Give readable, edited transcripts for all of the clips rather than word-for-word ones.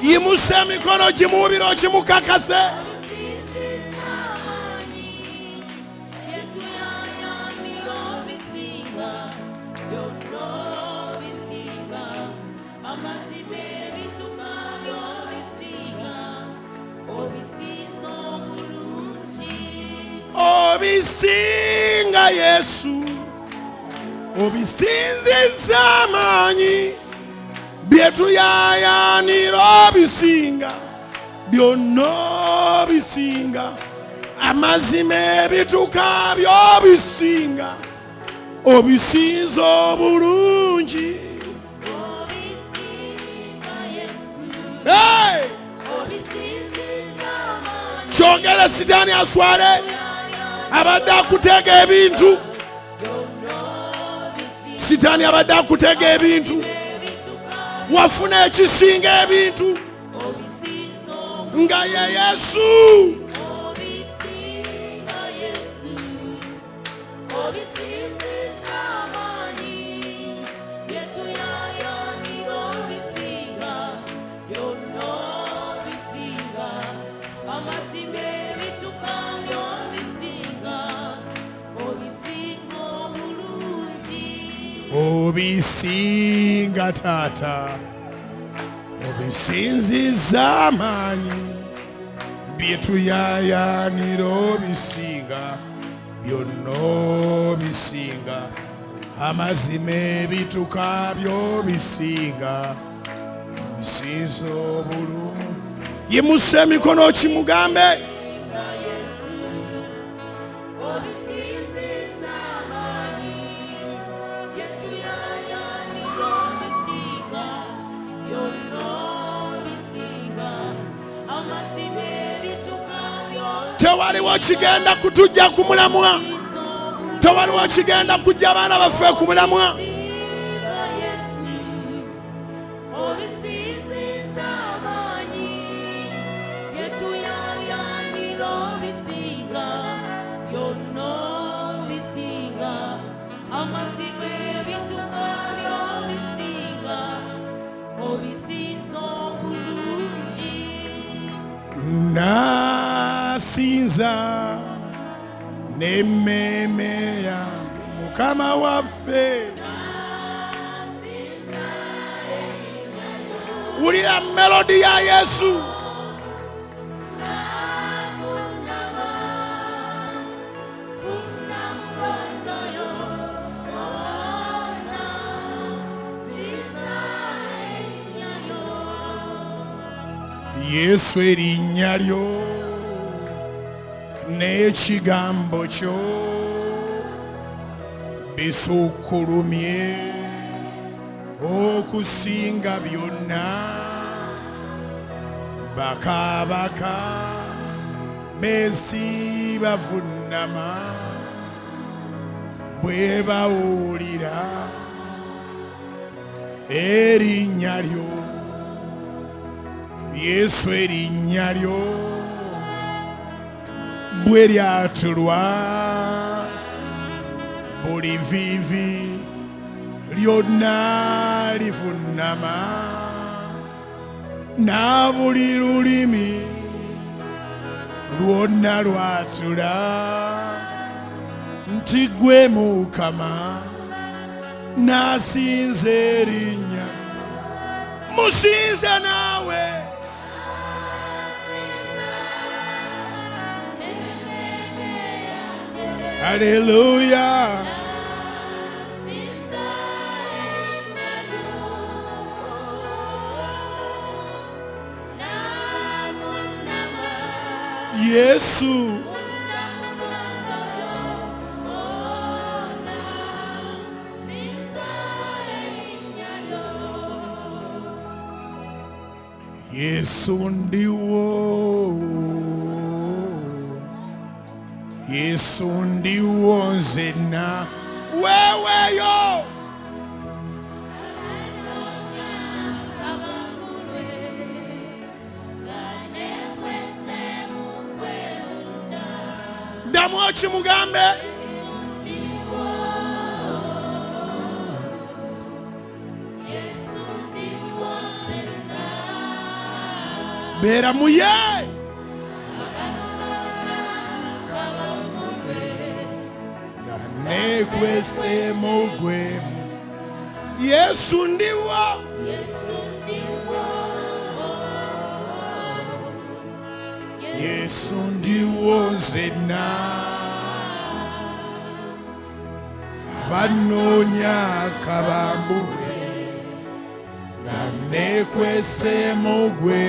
Yimuse emikono gimubiro kimukakase. Obisinga Yesu, obisinziza amaanyi, byetuyayaanira obisinga, byonna obisinga, amazima ebituuka by'obisinga, obisinza obulungi. Hey! Kyogere sitaani aswale. Abadde akutega ebintu. Sitaani abadde akutega ebintu. Wafuna ekisinga ebintu. Nga ye Yesu. Obisinga Taata, obisinziza amaanyi, byetuyayaanira obisinga, byonna obisinga, amazima ebituuka by'obisinga, obisinza obulungi. Yimusa emikono kimugambe. Tewaliwo kigenda kutujja kumulamwa. Tewaliwo kigenda kujja abaana baffe kumulamwa. Nasinza n'emmeeme yange Mukama waffe. Wulira melodi ya Yesu. Yesu erinnya lyo n'ekigambo kyo bisukkulumye okusinga byonna. Bakabaka b'ensi bavunnama bwe bawulira erinnya lyo. Yesu erinnya lyo bwe lyatulwa buli vivi lyonna livunnama na buli lulimi lwonna lwatula nti gwe Mukama nasinze erinnya. Musinze naawe. Hallelujah. Yesu. Yesu ndiwo. Yesu ndiwo nzenna weweyo. Damu kimugambe. beera mu ye nga neekwese mu gwe Yesu ndiwo Yesu ndiwo nzenna abanoonya kabambulwe nga neekwese mu gwe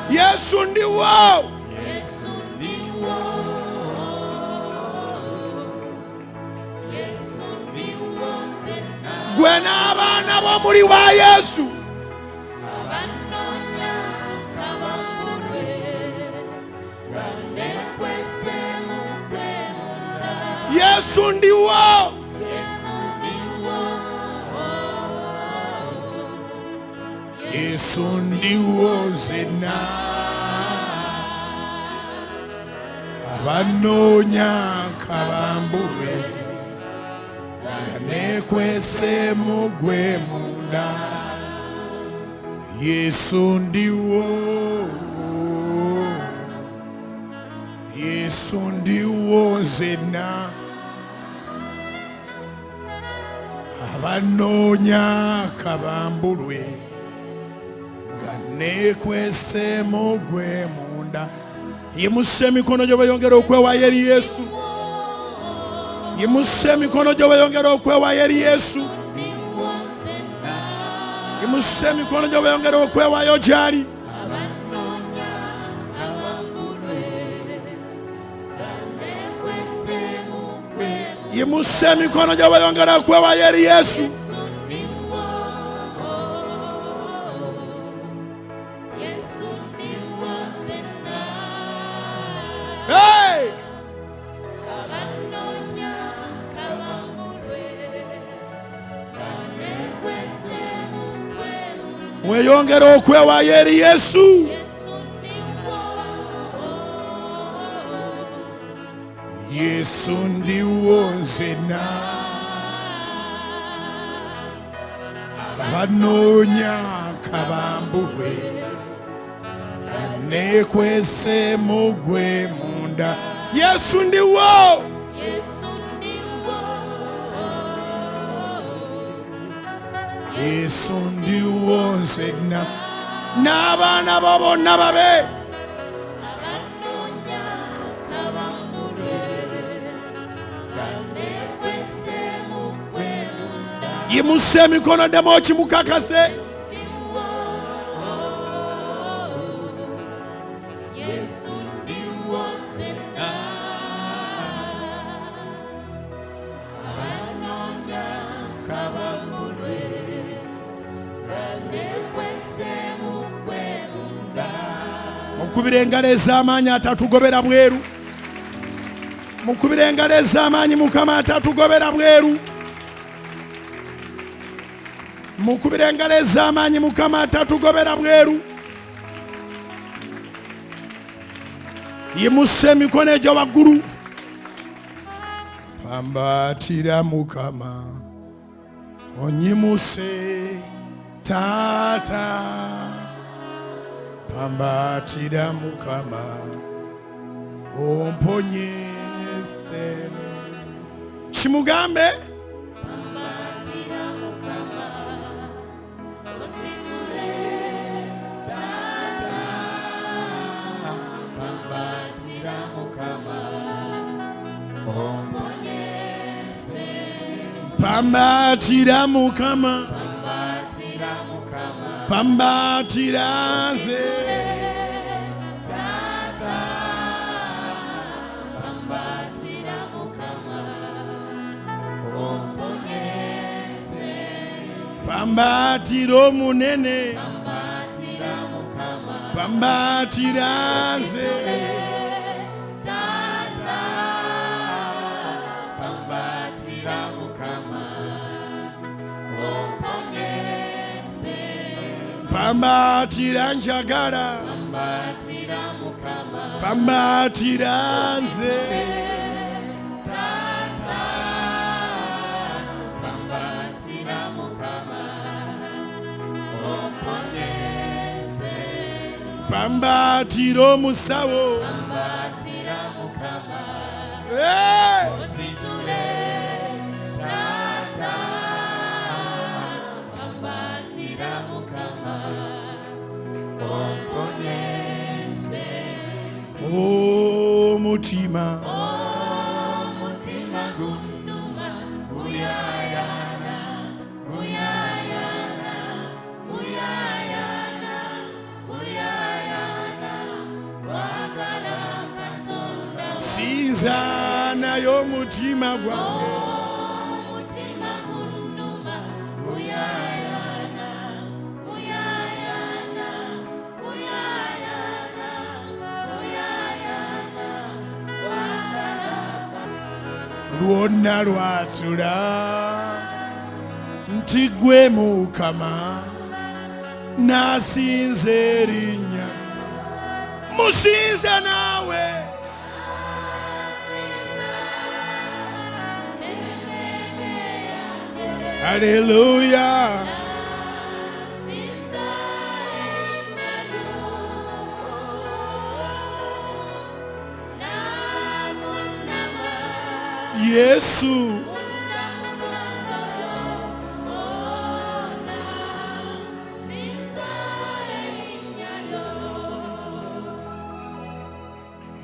Yesu ndiwo gwe n'abaana b'omuli wa Yesu Yesu ndiwo Yesu ndiwo nzenna abanoonya kabambulwe nga neekwese mu gwe munda Yesu ndiwo Yesu ndiwo nzenna abanoonya kabambulwe nga neekwese mu gwe munda yimusa emikono gyo bayongera okwewaayo eri Yesu yimusa emikono gyo bayongera okwewaayo eri Yesu yimusa emikono gyo bayongera okwewaayo gy'ali yimusa emikono gyo bayongera okwewaayo eri Yesu weyongera okwewaayo eri Yesu Yesu ndiwo nzenna abanoonya kabambulwe nga neekwese mu gwe munda Yesu ndiwo Yesu ndiwo nzenna n'abaana bo bonna babe yimusa emikono ddemu okimukakase mukubire engalo ez'amaanyi atatugobera bweru mukubire engalo ez'amaanyi Mukama atatugobera bweru mukubire engalo ez'amaanyi Mukama atatugobera bweru yimusa emikono egyo waggulu pambatira Mukama onyimuse taata pambatira Mukama omponyese kimugambe pambatira Mukama pambatira nze pambatira omunene pambatira nze pambatira njagala pambatira nze pambatira omusawo ositule taata pambatira Mukama omponyeze omutima gunnuma guyayana guyayana guyayana guyayana lwagala Katonda sinza nayo omutima gwange omutima gunnuma guyayana guyayana guyayana guyayana lwagala lwonna lwatula nti gwe Mukama nasinza erinnya musinze naawe haleluya Yesu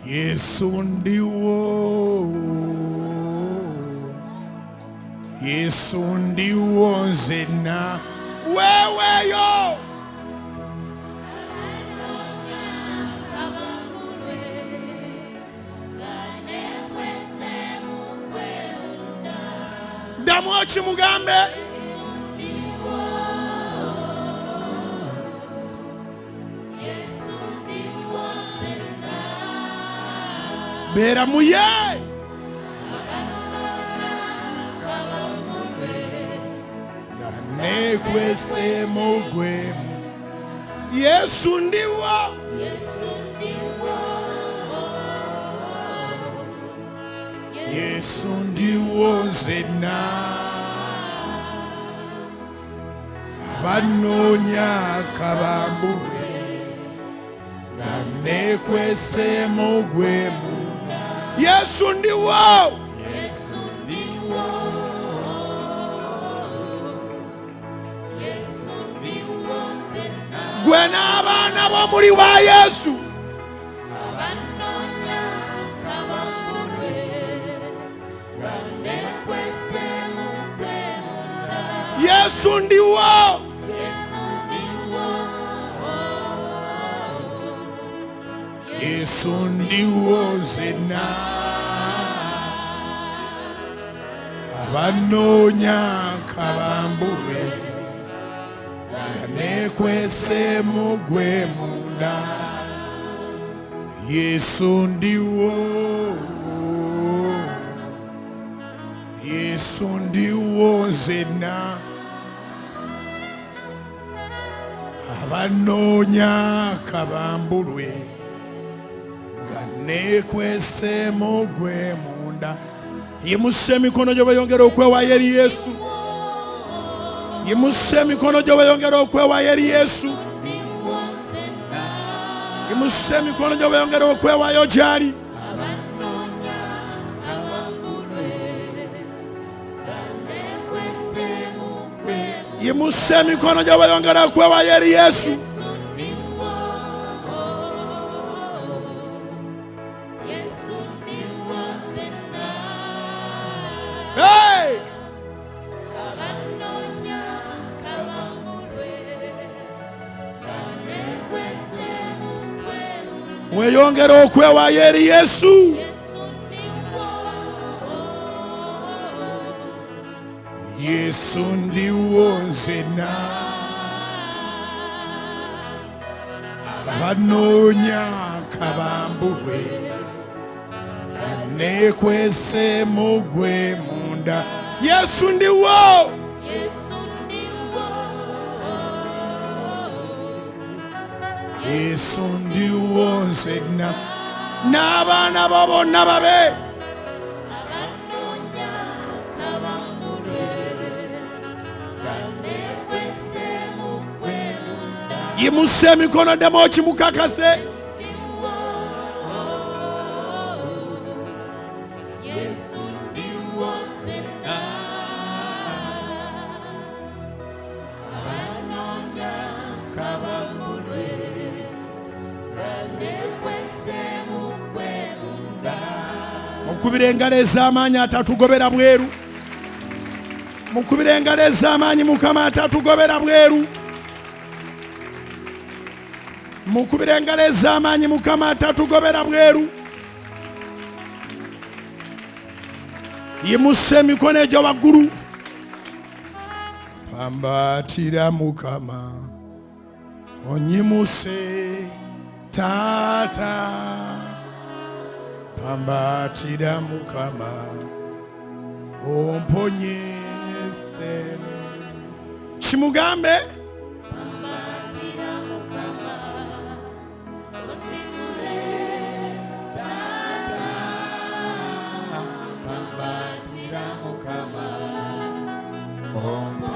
Yesu ndiwo Yesu ndiwo nzenna weweyo ddamu okimugambe beera muye nga nekwesemu gwemu Yesu ndiwo Yesu ndiwo nzenna abanoonya akabambulwe nga nekwesemu gwemu Yesu ndiwo gwe n'abaana b'omuli wa Yesu Yesu ndiwo Yesu ndiwo nzenna abanoonya akabambulwe nga nekwesemu gwe munda Yesu ndiwo Yesu ndiwo nzenna abanoonya akabambulwe nga nekwesemu gwe munda yimusa emikono gyo bayongera okwewaayo eri Yesu yimusa emikono gyo bayongera okwewaayo eri Yesu yimusa emikono gyo bayongera okwewaayo gy'ali yimusa emikono gyo bayongera okwewaayo eri Yesu weyongera okwewaayo eri Yesu Yesu ndiwo nzenna abanoonya akabambulwe nga nekwesemu gwe munda Yesu ndiwo Yesu ndiwo nzenna n'abaana bo bonna babe yimusa emikono ddemu okimukakase. Mukubire engalo ez'amaanyi atatugobera bweru. Mukubire engalo ez'amaanyi Mukama atatugobera bweru. Mukubire engalo ez'amaanyi Mukama atatugobera bweru. Yimusa emikono egyo waggulu. Pambatira Mukama onyimuse Taata. Pambatira Mukama omponye senene. Kimugambe. Pambatira Mukama ozitule Taata. Pambatira Mukama omponye